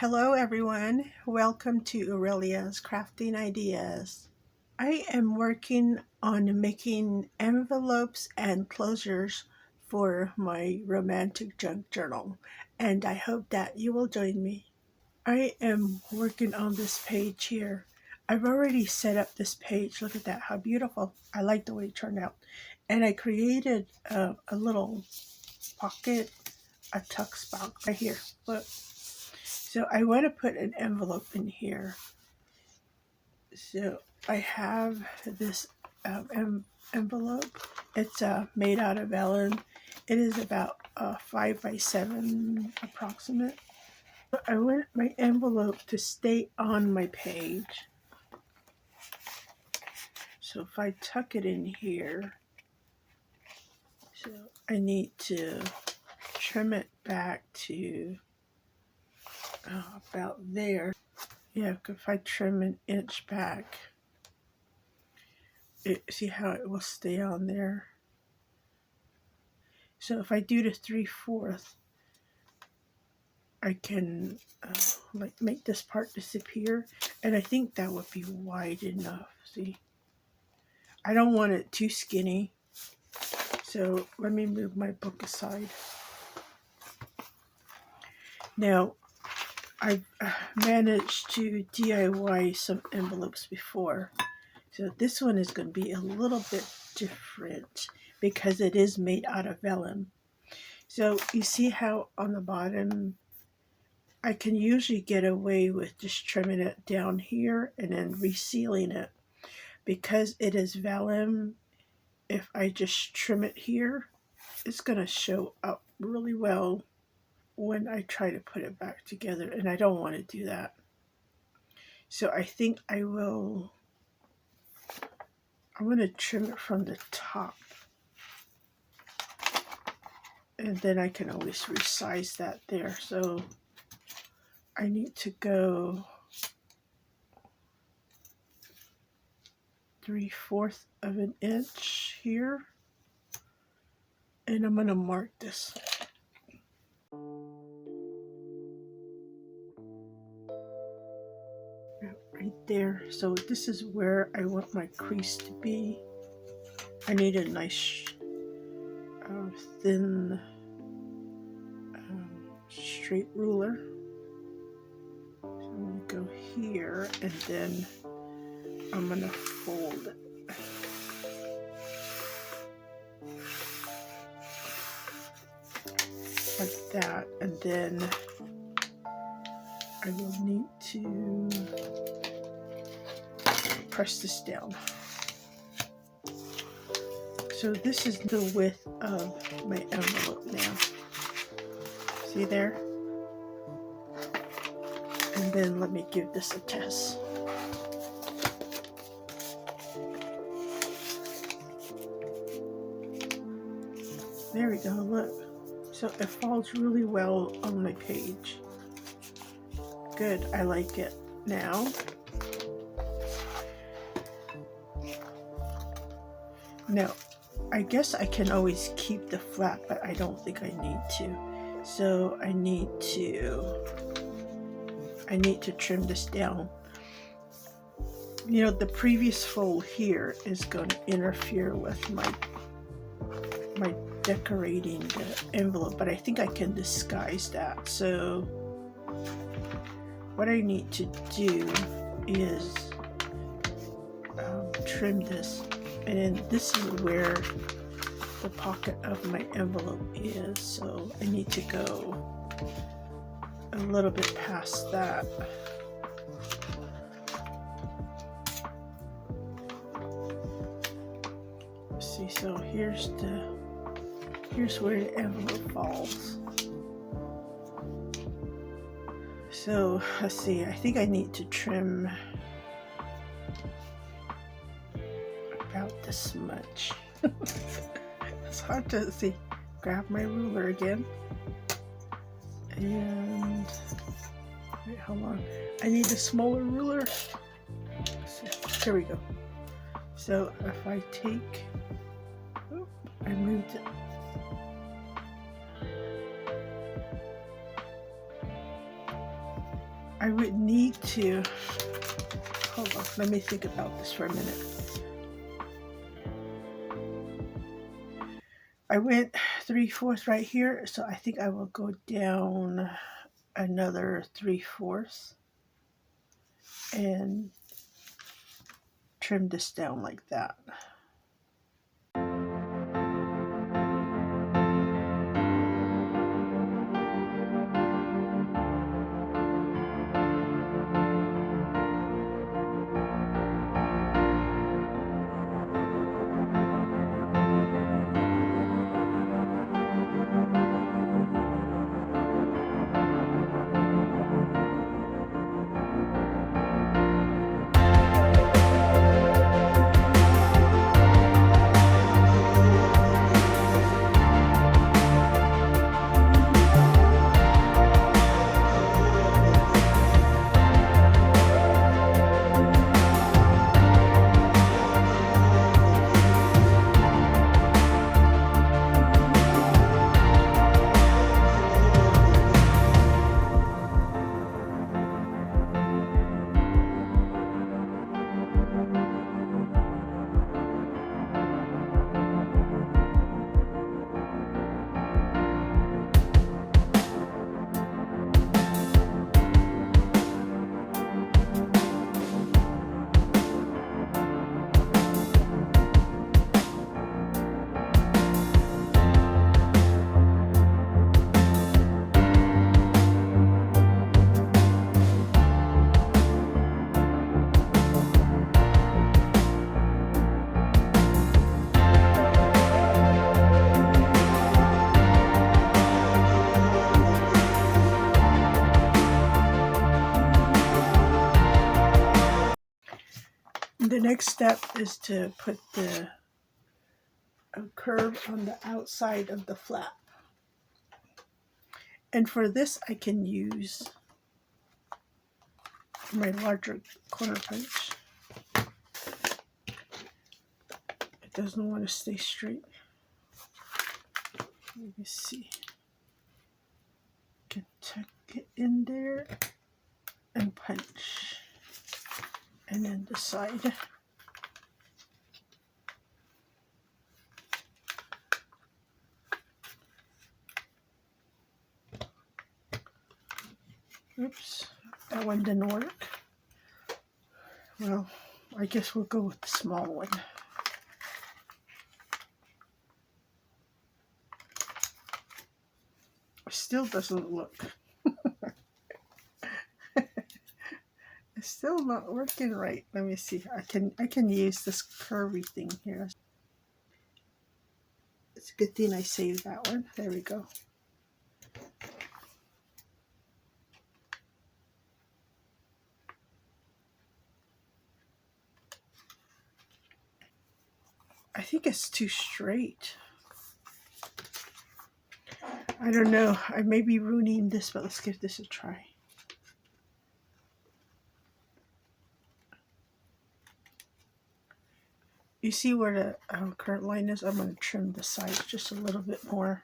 Hello everyone, welcome to Aurelia's Crafting Ideas. I am working on making envelopes and closures for my romantic junk journal, and I hope that you will join me. I am working on this page here. I've already set up this page. Look at that, how beautiful. I like the way it turned out. And I created a little pocket, a tuck spot right here. Look. So I want to put an envelope in here. So I have this envelope. It's made out of vellum. It is about 5 by 7 approximate. I want my envelope to stay on my page. So if I tuck it in here, so I need to trim it back to about there. Yeah, if I trim an inch back, see how it will stay on there. So if I do the 3/4, I can like make this part disappear, and I think that would be wide enough. See, I don't want it too skinny, so let me move my book aside. Now, I've managed to DIY some envelopes before, so this one is going to be a little bit different because it is made out of vellum. So you see how on the bottom I can usually get away with just trimming it down here and then resealing it. Because it is vellum, if I just trim it here, it's going to show up really well when I try to put it back together, and I don't want to do that. So I think I'm going to trim it from the top, and then I can always resize that there. So I need to go 3/4 of an inch here, and I'm going to mark this. Right there. So this is where I want my crease to be. I need a nice thin straight ruler. So I'm going to go here, and then I'm going to fold it. Like that, and then I will need to press this down. So this is the width of my envelope now. See there? And then let me give this a test. There we go, look. So it falls really well on my page. Good, I like it. Now, I guess I can always keep the flap, but I don't think I need to. So I need to trim this down. You know, the previous fold here is going to interfere with my decorating the envelope, but I think I can disguise that. So what I need to do is trim this, and then this is where the pocket of my envelope is, so I need to go a little bit past that. See, so here's where the envelope falls. So let's see, I think I need to trim about this much. It's hard to see. Grab my ruler again, and wait, hold on, I need a smaller ruler. There we go. So if I take, I moved it. I would need to, hold on, let me think about this for a minute. I went 3/4 right here, so I think I will go down another 3/4 and trim this down like that. The next step is to put the curve on the outside of the flap. And for this, I can use my larger corner punch. It doesn't want to stay straight. Let me see. Can tuck it in there and punch. And then the side. Oops, that one didn't work. Well, I guess we'll go with the small one. It still doesn't look. It's still not working right. Let me see. I can use this curvy thing here. It's a good thing I saved that one. There we go. I think it's too straight. I don't know. I may be ruining this, but let's give this a try. You see where the current line is? I'm going to trim the sides just a little bit more.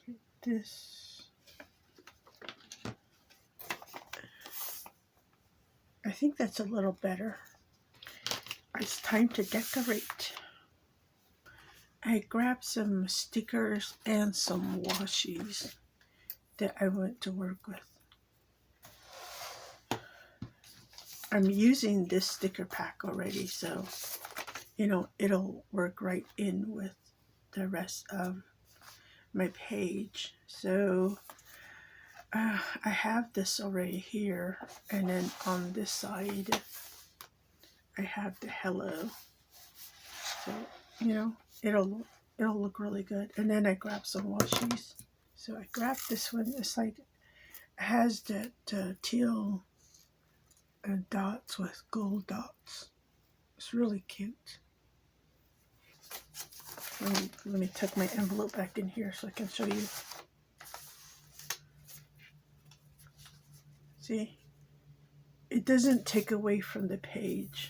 Like this. I think that's a little better. It's time to decorate. I grabbed some stickers and some washies that I want to work with. I'm using this sticker pack already, so you know it'll work right in with the rest of my page. So I have this already here, and then on this side I have the hello. So you know it'll look really good. And then I grabbed some washies. So I grabbed this one. It's like it has that teal and dots with gold dots. It's really cute. Let me tuck my envelope back in here so I can show you. See? It doesn't take away from the page.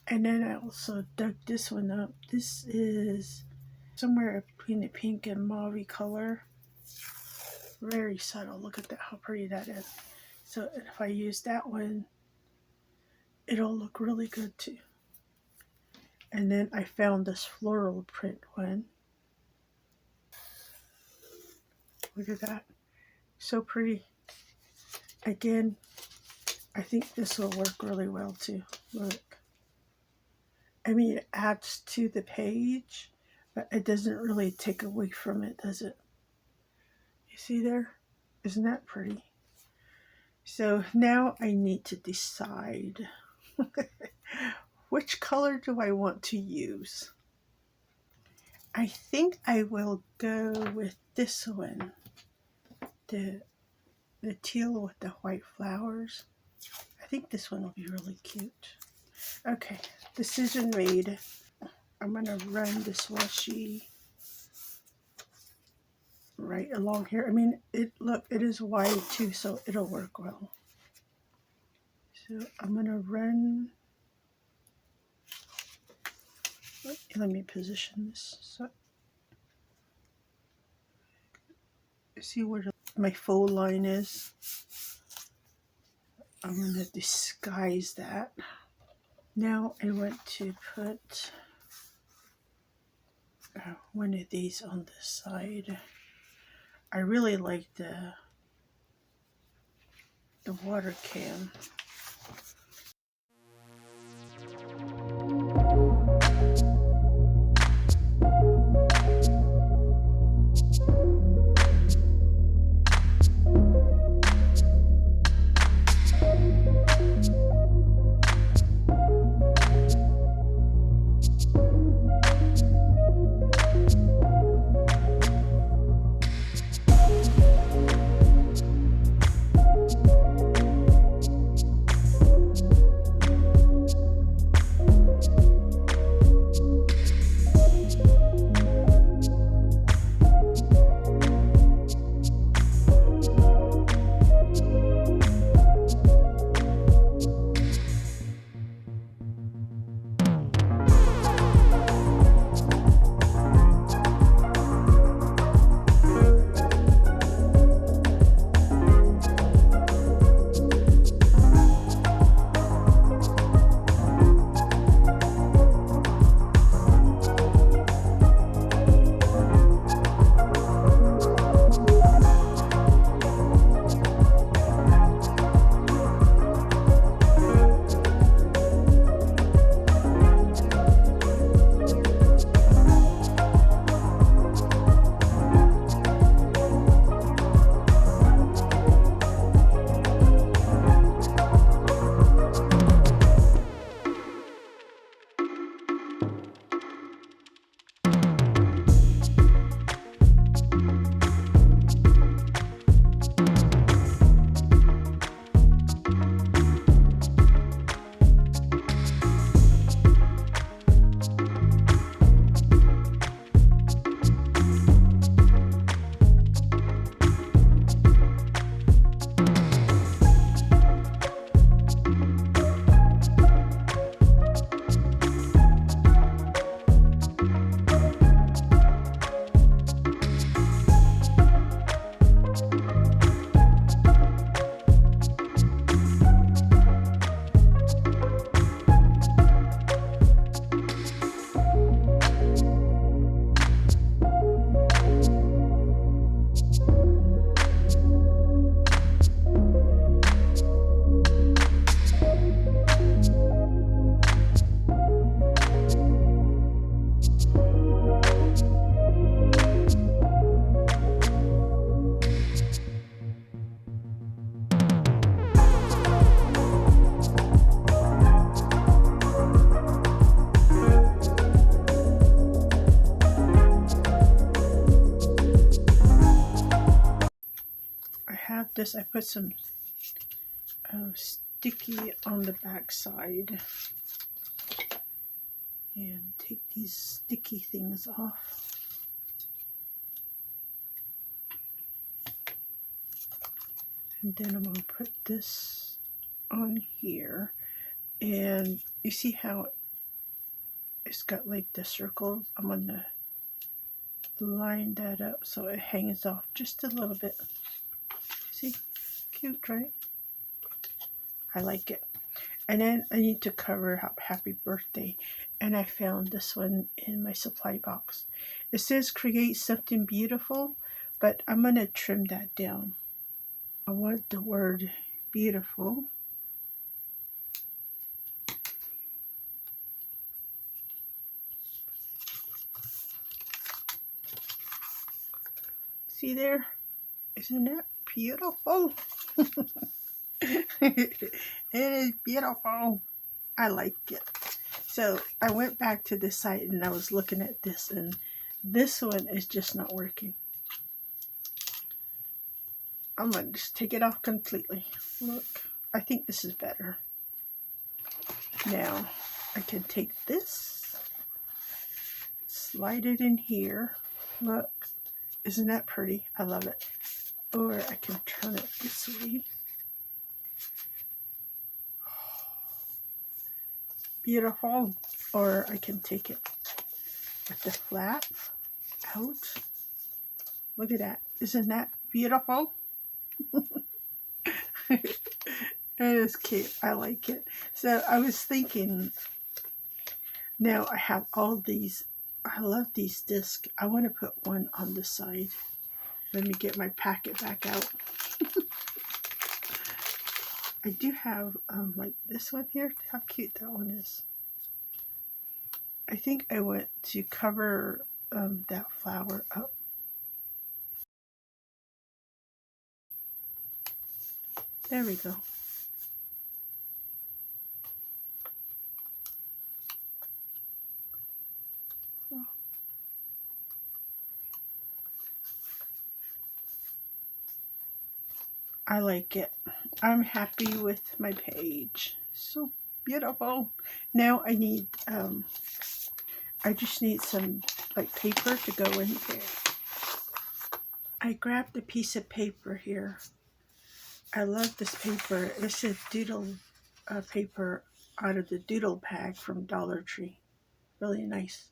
And then I also dug this one up. This is somewhere between the pink and mauve color. Very subtle. Look at that, how pretty that is. So if I use that one, it'll look really good too. And then I found this floral print one. Look at that. So pretty. Again, I think this will work really well too. Look. I mean, it adds to the page, but it doesn't really take away from it, does it? You see there? Isn't that pretty? So now I need to decide which color do I want to use. I think I will go with this one, the teal with the white flowers. I think this one will be really cute. Okay, decision made. I'm gonna run this washi right along here. I mean, it is wide too, so it'll work well. So I'm gonna run. Let me position this. So see where my fold line is. I'm gonna disguise that. Now I want to put one of these on the side. I really like the water can. This, I put some sticky on the back side, and take these sticky things off. And then I'm going to put this on here, and you see how it's got like the circles. I'm going to line that up so it hangs off just a little bit. See? Cute, right? I like it. And then I need to cover up happy birthday. And I found this one in my supply box. It says create something beautiful, but I'm going to trim that down. I want the word beautiful. See there? Isn't that beautiful? It is beautiful. I like it. So I went back to the site and I was looking at this, and this one is just not working. I'm going to just take it off completely. Look, I think this is better. Now I can take this, slide it in here. Look, isn't that pretty? I love it. Or I can turn it this way. Beautiful. Or I can take it with the flap out. Look at that. Isn't that beautiful? It is cute. I like it. So I was thinking, now I have all these. I love these discs. I want to put one on the side. Let me get my packet back out. I do have like this one here. How cute that one is. I think I want to cover that flower up. There we go. I like it. I'm happy with my page. So beautiful. Now I need, I just need some like paper to go in there. I grabbed a piece of paper here. I love this paper. It's a doodle paper out of the doodle bag from Dollar Tree. Really nice.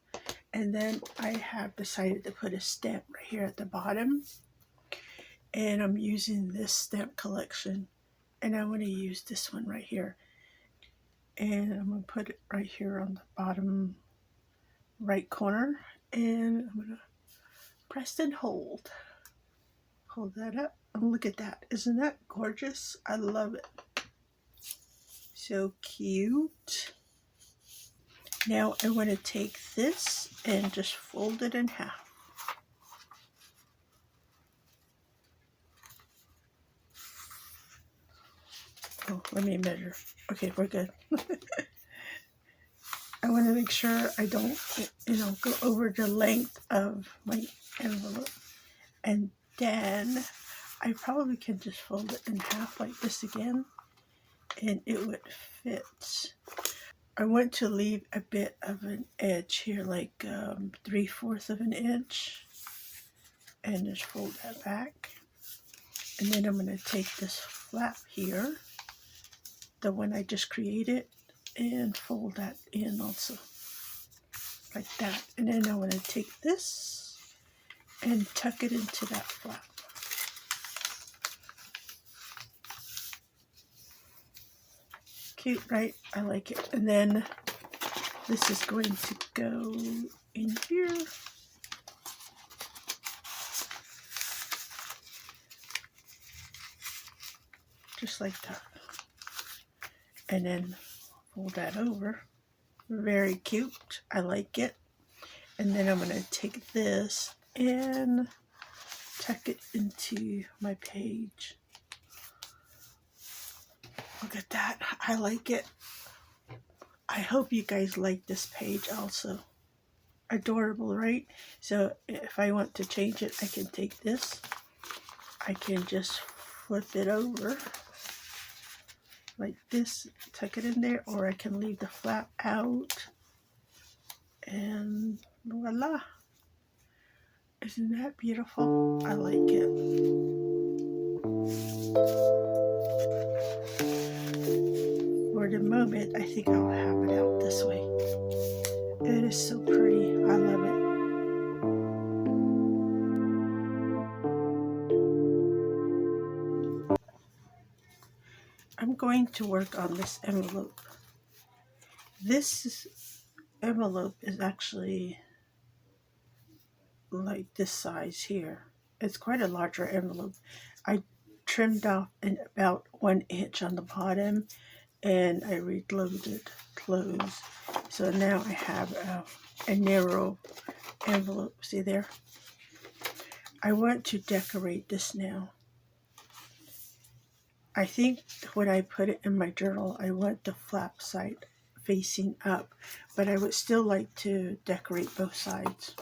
And then I have decided to put a stamp right here at the bottom. And I'm using this stamp collection. And I want to use this one right here. And I'm going to put it right here on the bottom right corner. And I'm going to press and hold. Hold that up. And look at that. Isn't that gorgeous? I love it. So cute. Now I want to take this and just fold it in half. Oh, let me measure. Okay, we're good. I want to make sure I don't, go over the length of my envelope. And then I probably can just fold it in half like this again, and it would fit. I want to leave a bit of an edge here, like 3/4 of an inch, and just fold that back. And then I'm going to take this flap here, the one I just created, and fold that in also, like that. And then I want to take this and tuck it into that flap. Cute, right? I like it. And then this is going to go in here. Just like that. And then fold that over. Very cute. I like it. And then I'm going to take this and tuck it into my page. Look at that. I like it. I hope you guys like this page also. Adorable, right? So if I want to change it, I can take this. I can just flip it over like this, tuck it in there, or I can leave the flap out. And voila. Isn't that beautiful? I like it. For the moment, I think I'll have it out this way. It is so pretty. I love it. going to work on this envelope. This envelope is actually like this size here. It's quite a larger envelope. I trimmed off about 1 inch on the bottom, and I re-glued it closed. So now I have a narrow envelope. See there? I want to decorate this now. I think when I put it in my journal, I want the flap side facing up, but I would still like to decorate both sides.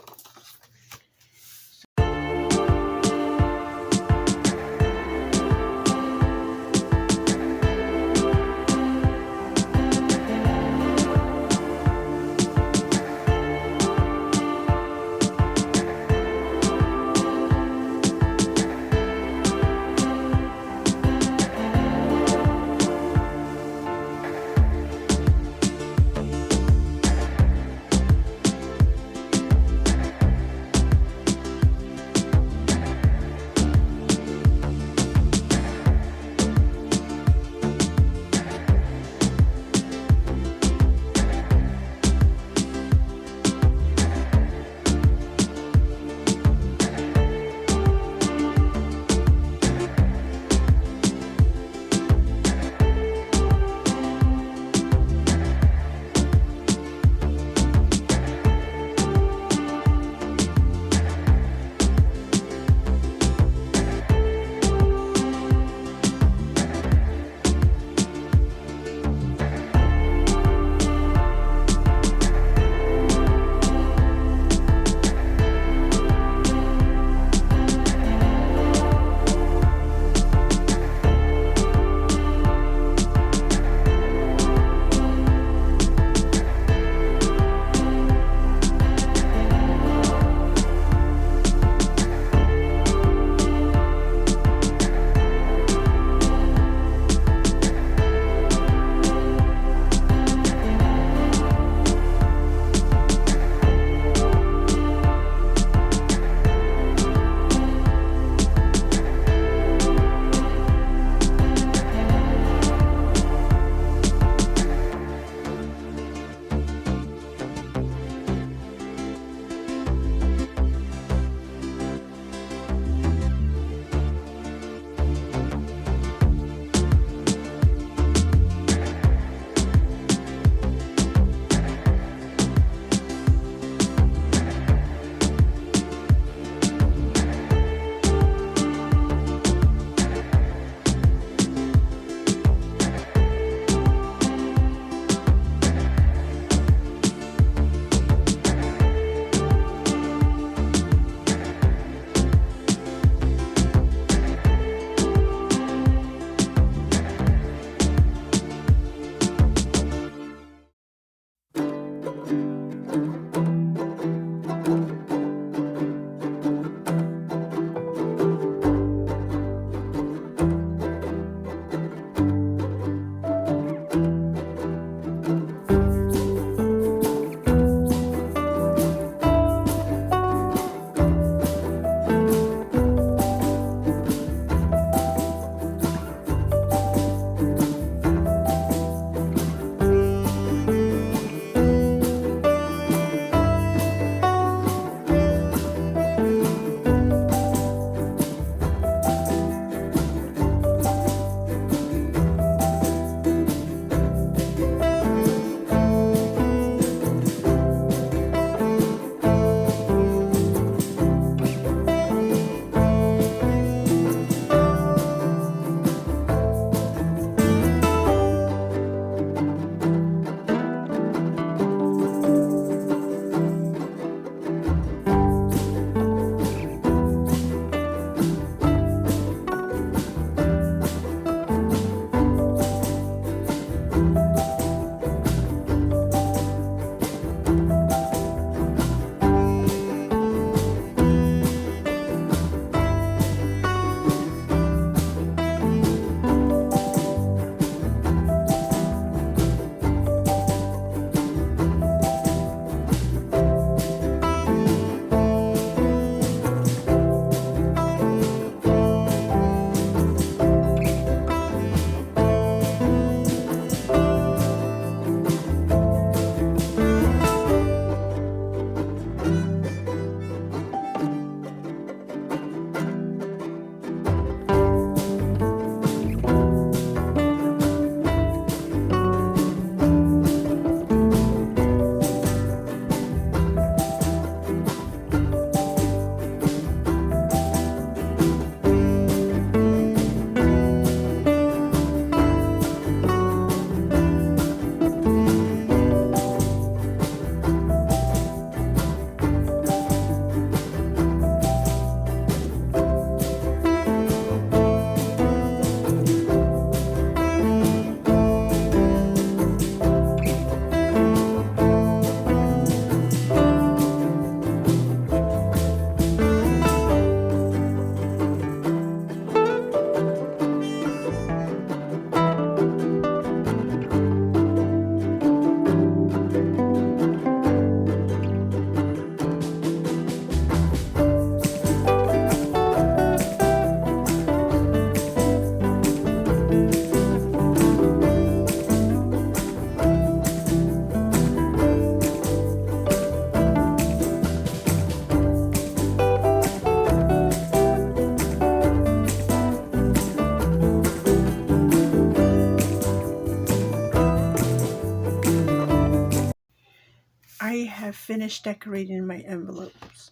I have finished decorating my envelopes.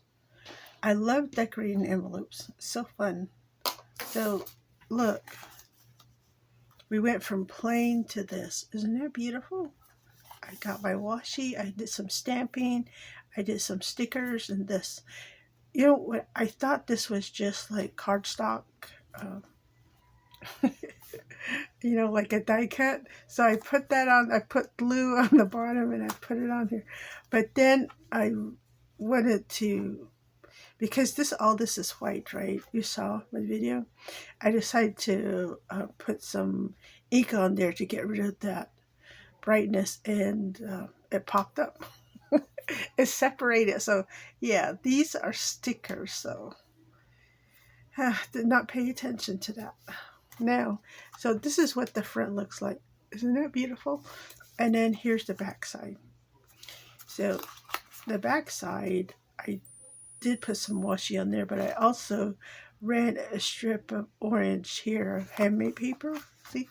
I love decorating envelopes. It's so fun. So look, we went from plain to this. Isn't that beautiful? I got my washi. I did some stamping. I did some stickers and this. You know what? I thought this was just like cardstock. You know, like a die cut. So I put that on, I put glue on the bottom and I put it on here. But then I wanted to, because all this is white, right? You saw my video. I decided to put some ink on there to get rid of that brightness, and it popped up. It's separated. So yeah, these are stickers. So did not pay attention to that. Now, so this is what the front looks like. Isn't that beautiful? And then here's the back side. So the back side, I did put some washi on there, but I also ran a strip of orange here of handmade paper. See?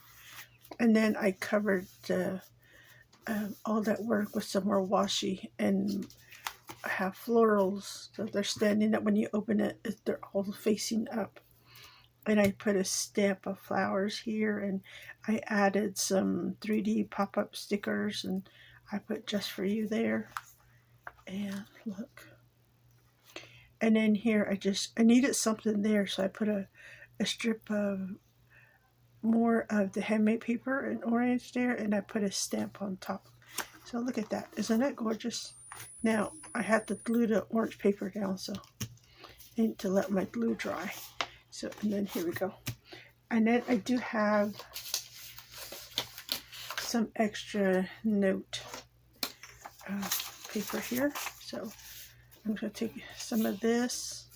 And then I covered all that work with some more washi, and I have florals. So they're standing up when you open it. They're all facing up. And I put a stamp of flowers here, and I added some 3D pop-up stickers, and I put just for you there. And look. And then here I needed something there, so I put a strip of more of the handmade paper in orange there, and I put a stamp on top. So look at that. Isn't that gorgeous? Now I have to glue the orange paper down, so I need to let my glue dry. So, and then here we go. And then I do have some extra note paper here. So I'm going to take some of this,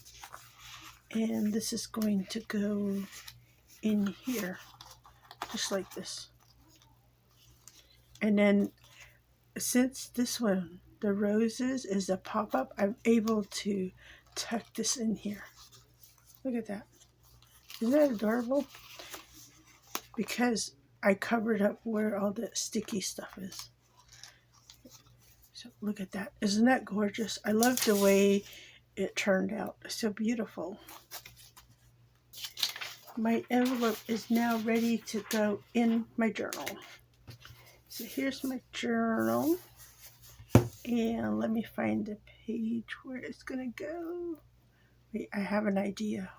and this is going to go in here, just like this. And then since this one, the roses, is a pop-up, I'm able to tuck this in here. Look at that. Isn't that adorable? Because I covered up where all the sticky stuff is. So look at that. Isn't that gorgeous? I love the way it turned out. It's so beautiful. My envelope is now ready to go in my journal. So here's my journal. And let me find the page where it's going to go. Wait, I have an idea.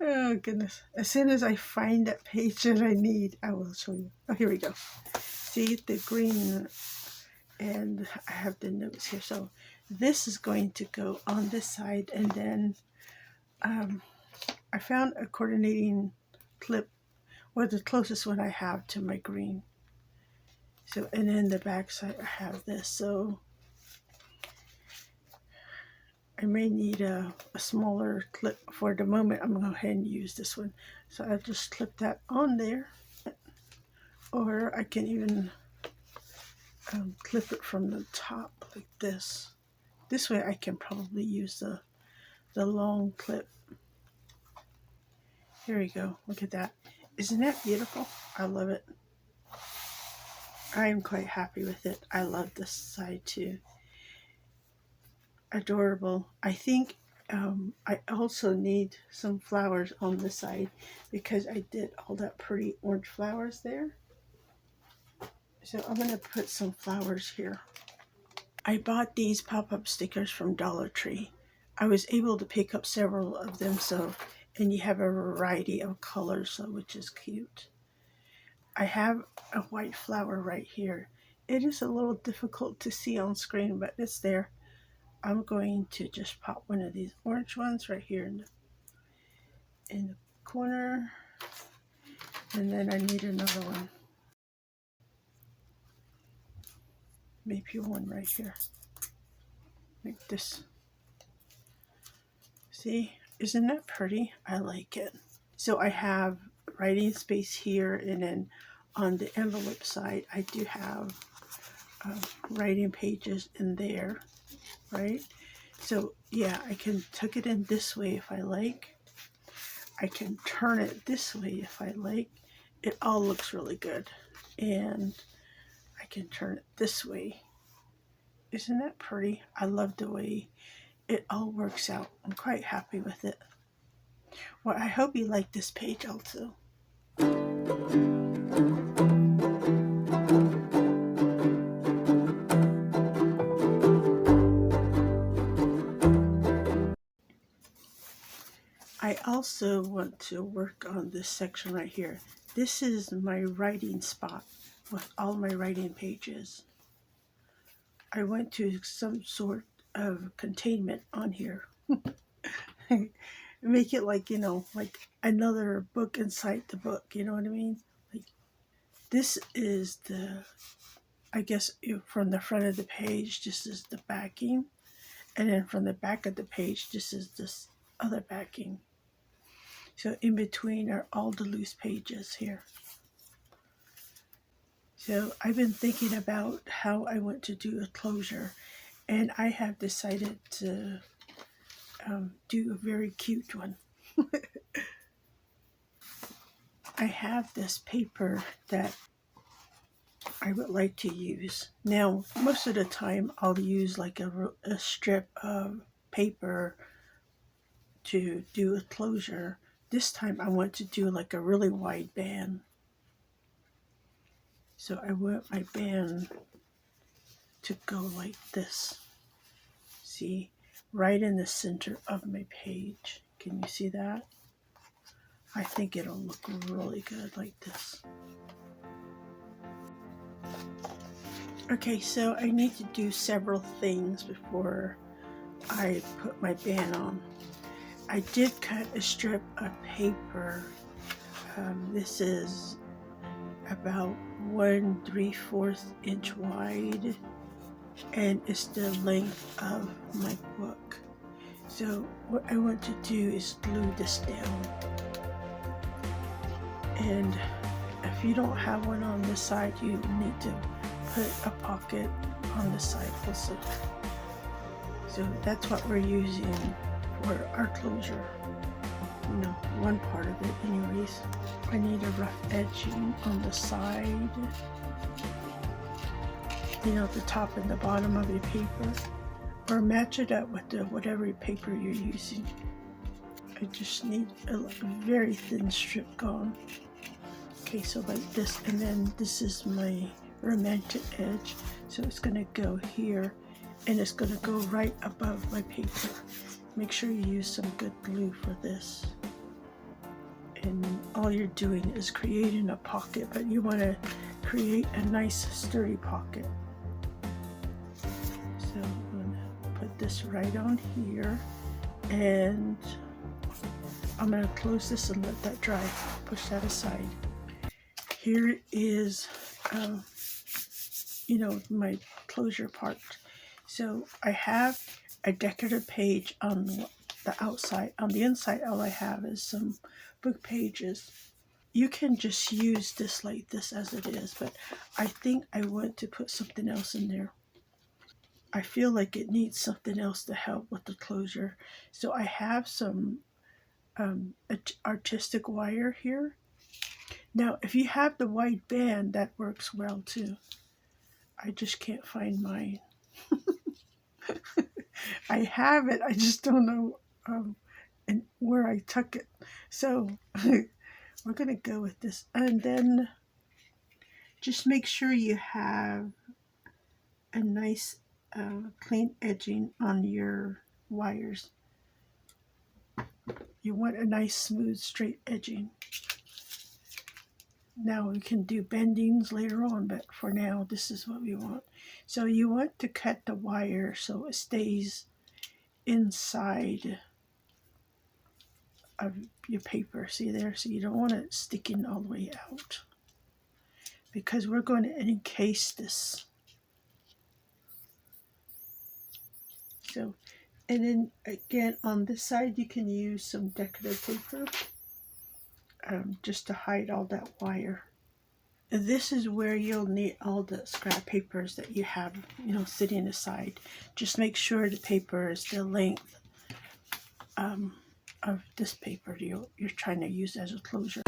Oh, goodness. As soon as I find that page that I need, I will show you. Oh, here we go. See the green, and I have the notes here. So this is going to go on this side, and then I found a coordinating clip, or the closest one I have to my green. So, and then the back side I have this. So I may need a smaller clip. For the moment, I'm going to go ahead and use this one. So I'll just clip that on there. Or I can even clip it from the top like this. This way I can probably use the long clip. Here we go. Look at that. Isn't that beautiful? I love it. I am quite happy with it. I love this side too. Adorable. I think I also need some flowers on the side because I did all that pretty orange flowers there. So I'm going to put some flowers here. I bought these pop-up stickers from Dollar Tree. I was able to pick up several of them, so, and you have a variety of colors, so, which is cute. I have a white flower right here. It is a little difficult to see on screen, but it's there. I'm going to just pop one of these orange ones right here in the corner, and then I need another one. Maybe one right here, like this. See, isn't that pretty? I like it. So I have writing space here, and then on the envelope side, I do have writing pages in there, right? So yeah, I can tuck it in this way if I like. I can turn it this way if I like. It all looks really good. And I can turn it this way. Isn't that pretty? I love the way it all works out. I'm quite happy with it. Well, I hope you like this page also. I also want to work on this section right here. This is my writing spot with all my writing pages. I went to some sort of containment on here. Make it like, like another book inside the book, you know what I mean? Like, this is I guess from the front of the page, this is the backing. And then from the back of the page, this is this other backing. So in between are all the loose pages here. So I've been thinking about how I want to do a closure, and I have decided to do a very cute one. I have this paper that I would like to use. Now, most of the time I'll use like a strip of paper to do a closure. This time I want to do like a really wide band. So I want my band to go like this. See, right in the center of my page. Can you see that? I think it'll look really good like this. Okay, so I need to do several things before I put my band on. I did cut a strip of paper. This is about 1 3/4 inch wide, and it's the length of my book. So what I want to do is glue this down. And if you don't have one on this side, you need to put a pocket on the side also. So that's what we're using for our closure. One part of it anyways. I need a rough edging on the side. The top and the bottom of your paper. Or match it up with whatever paper you're using. I just need a very thin strip gone. Okay, so like this, and then this is my romantic edge. So it's gonna go here, and it's gonna go right above my paper. Make sure you use some good glue for this. And all you're doing is creating a pocket, but you want to create a nice sturdy pocket. So I'm going to put this right on here, and I'm going to close this and let that dry. Push that aside. Here is my closure part. So I have a decorative page on the outside. On the inside, all I have is some book pages. You can just use this like this as it is, but I think I want to put something else in there. I feel like it needs something else to help with the closure. So I have some artistic wire here. Now, if you have the white band, that works well too. I just can't find mine. I have it, I just don't know and where I took it. So we're gonna go with this, and then just make sure you have a nice clean edging on your wires. You want a nice smooth straight edging. Now we can do bendings later on, but for now this is what we want. So you want to cut the wire so it stays inside of your paper. See there? So you don't want it sticking all the way out, because we're going to encase this. So, and then again on this side you can use some decorative paper just to hide all that wire. This is where you'll need all the scrap papers that you have, sitting aside. Just make sure the paper is the length of this paper you're trying to use as a closure.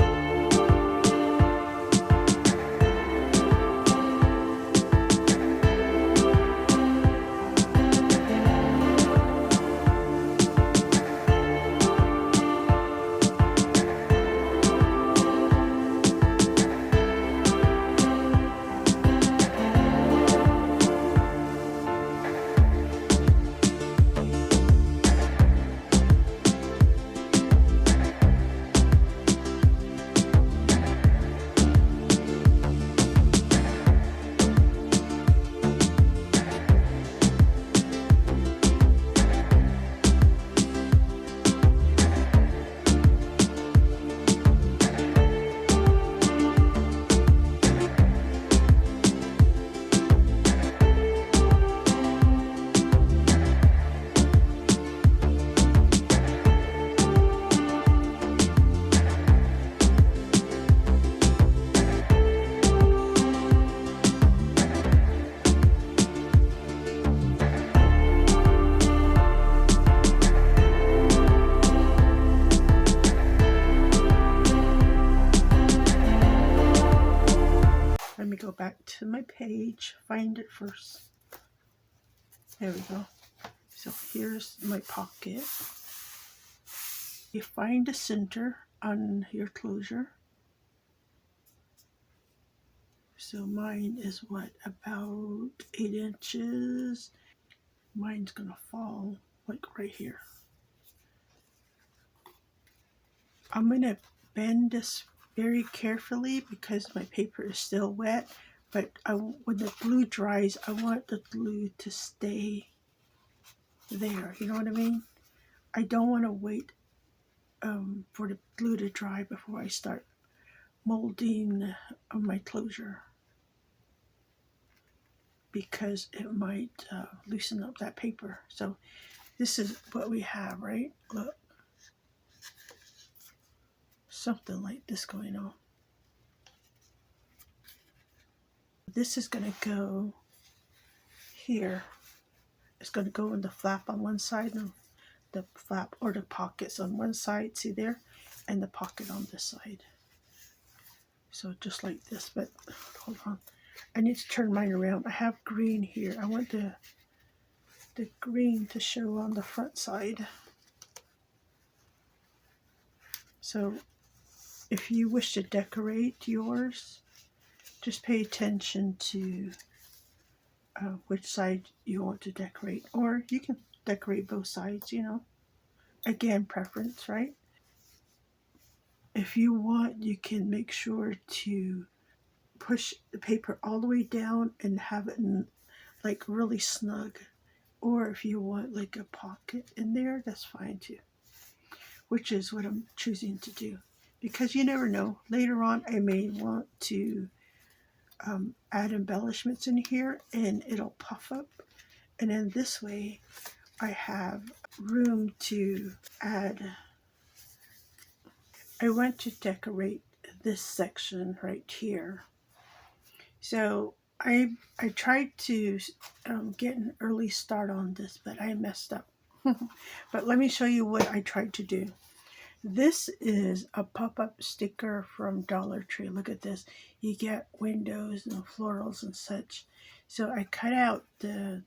my page, find it first. There we go. So here's my pocket. You find the center on your closure. So mine is what, about 8 inches. Mine's gonna fall like right here. I'm gonna bend this very carefully because my paper is still wet, but when the glue dries, I want the glue to stay there. You know what I mean? I don't want to wait for the glue to dry before I start molding my closure, because it might loosen up that paper. So this is what we have, right? Look, something like this going on. This is going to go here. It's going to go in the flap on one side, and the flap or the pockets on one side, see there, and the pocket on this side. So just like this, but hold on. I need to turn mine around. I have green here. I want the green to show on the front side. So if you wish to decorate yours, just pay attention to which side you want to decorate. Or you can decorate both sides, you know. Again, preference, right? If you want, you can make sure to push the paper all the way down and have it in, like, really snug. Or if you want like a pocket in there, that's fine too. Which is what I'm choosing to do. Because you never know. Later on, I may want to add embellishments in here and it'll puff up. And then this way, I have room to add. I want to decorate this section right here. So I tried to get an early start on this, but I messed up. But let me show you what I tried to do. This is a pop-up sticker from Dollar Tree. Look at this. You get windows and florals and such. So I cut out the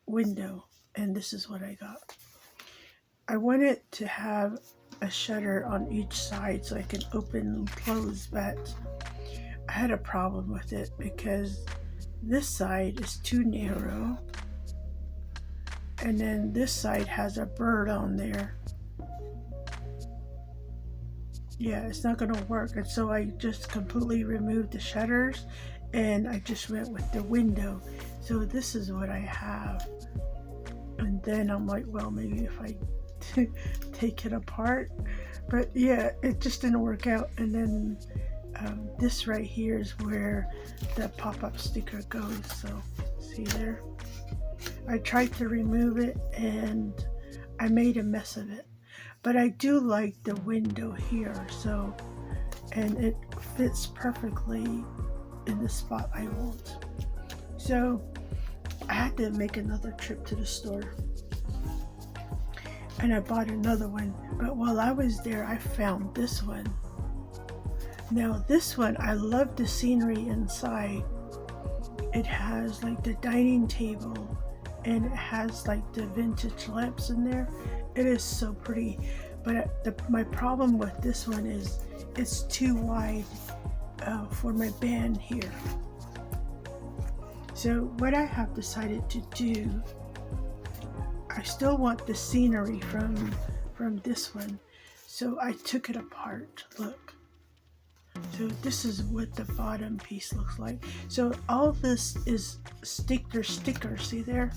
window, and this is what I got. I wanted to have a shutter on each side so I can open and close, but I had a problem with it because this side is too narrow, and then this side has a bird on there. Yeah, it's not gonna work. And so I just completely removed the shutters and I just went with the window. So this is what I have. And then I'm like, well, maybe if I take it apart. But yeah, it just didn't work out. And then this right here is where the pop-up sticker goes. So see there? I tried to remove it and I made a mess of it. But I do like the window here, so, and it fits perfectly in the spot I want. So I had to make another trip to the store. And I bought another one. But while I was there, I found this one. Now this one, I love the scenery inside. It has like the dining table and it has like the vintage lamps in there. It is so pretty, but my problem with this one is it's too wide for my band here. So what I have decided to do, I still want the scenery from this one. So I took it apart, look. So this is what the bottom piece looks like. So all this is sticker, see there?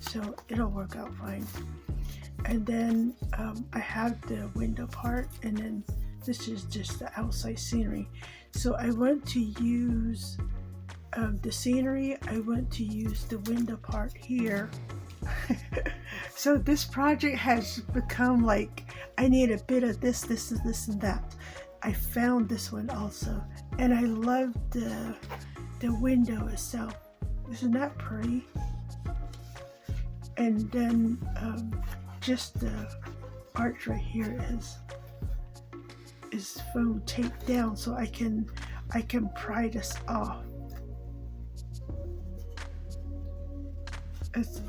So it'll work out fine. And then I have the window part, and then this is just the outside scenery. So I want to use the scenery, I want to use the window part here. So this project has become like, I need a bit of this and that. I found this one also, and I love the window itself. Isn't that pretty? And then just the arch right here is foam taped down, so I I can pry this off.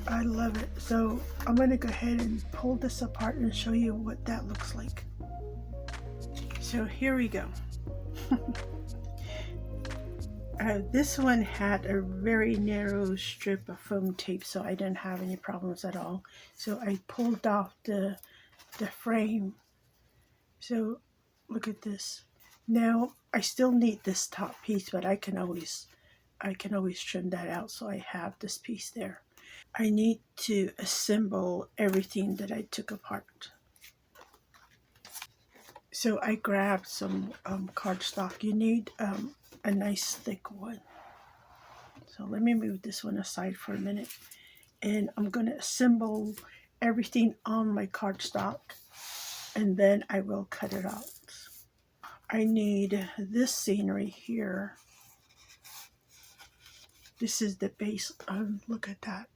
I love it. So I'm going to go ahead and pull this apart and show you what that looks like. So here we go. This one had a very narrow strip of foam tape, so I didn't have any problems at all. So I pulled off the frame. So look at this. Now I still need this top piece, but I can always trim that out, so I have this piece there. I need to assemble everything that I took apart. So I grabbed some cardstock. You need a nice thick one. So let me move this one aside for a minute. And I'm going to assemble everything on my cardstock, and then I will cut it out. I need this scenery here. This is the base. Look at that.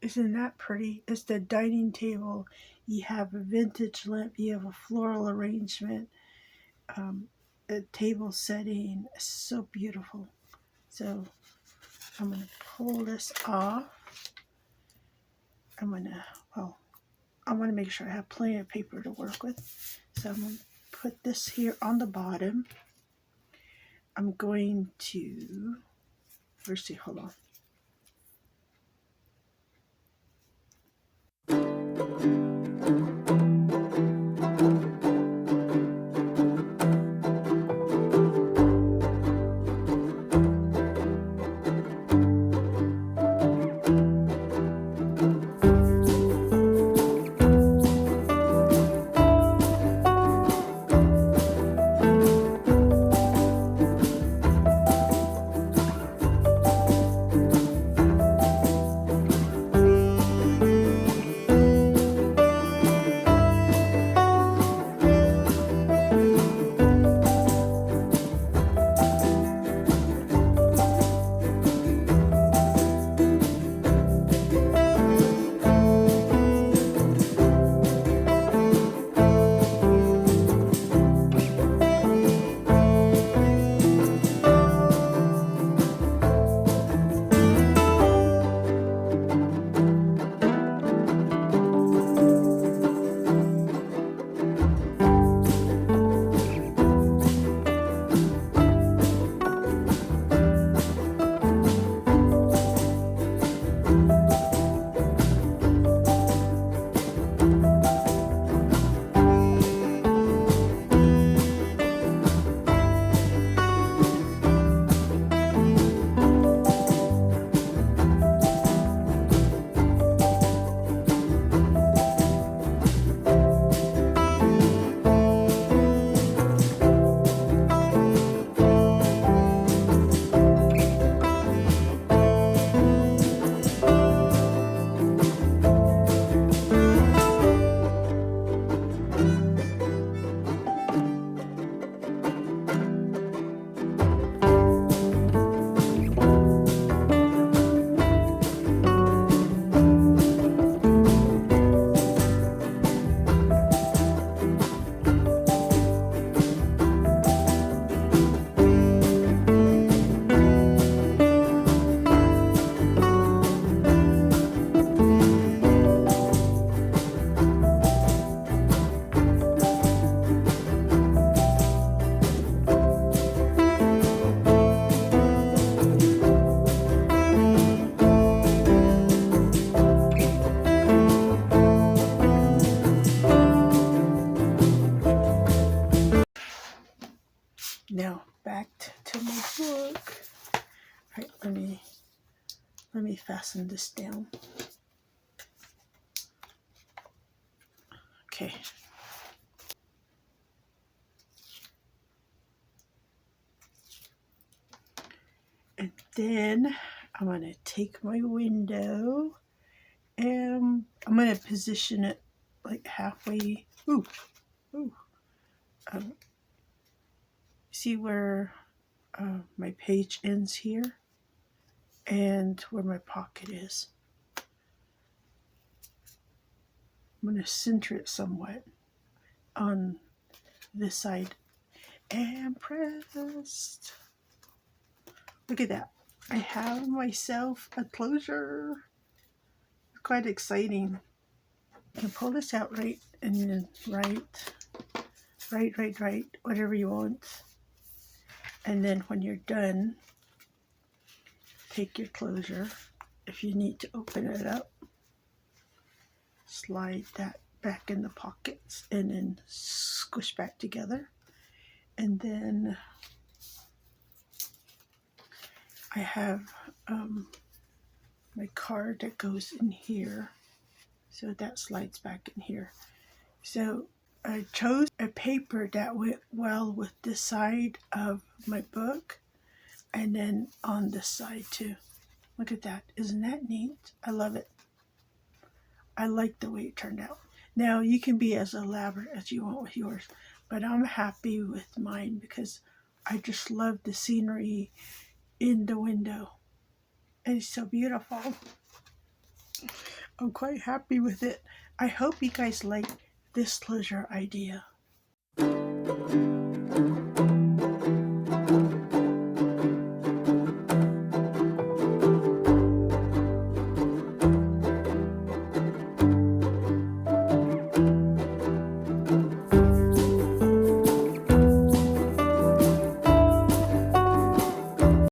Isn't that pretty? It's the dining table. You have a vintage lamp. You have a floral arrangement. A table setting. It's so beautiful. So I'm going to pull this off. I want to make sure I have plenty of paper to work with. So I'm going to put this here on the bottom. I'm going to, let's see, hold on. Now back to my book. All right, let me fasten this down. Okay. And then I'm going to take my window and I'm going to position it like halfway. Ooh. See where my page ends here and where my pocket is. I'm going to center it somewhat on this side and pressed. Look at that. I have myself a closure. It's quite exciting. You can pull this out right and then right, whatever you want. And then when you're done, take your closure. If you need to open it up, slide that back in the pockets and then squish back together. And then I have my card that goes in here. So that slides back in here. So I chose a paper that went well with the side of my book and then on this side too. Look at that. Isn't that neat? I love it. I like the way it turned out. Now you can be as elaborate as you want with yours, but I'm happy with mine because I just love the scenery in the window. It's so beautiful. I'm quite happy with it. I hope you guys like this closure idea.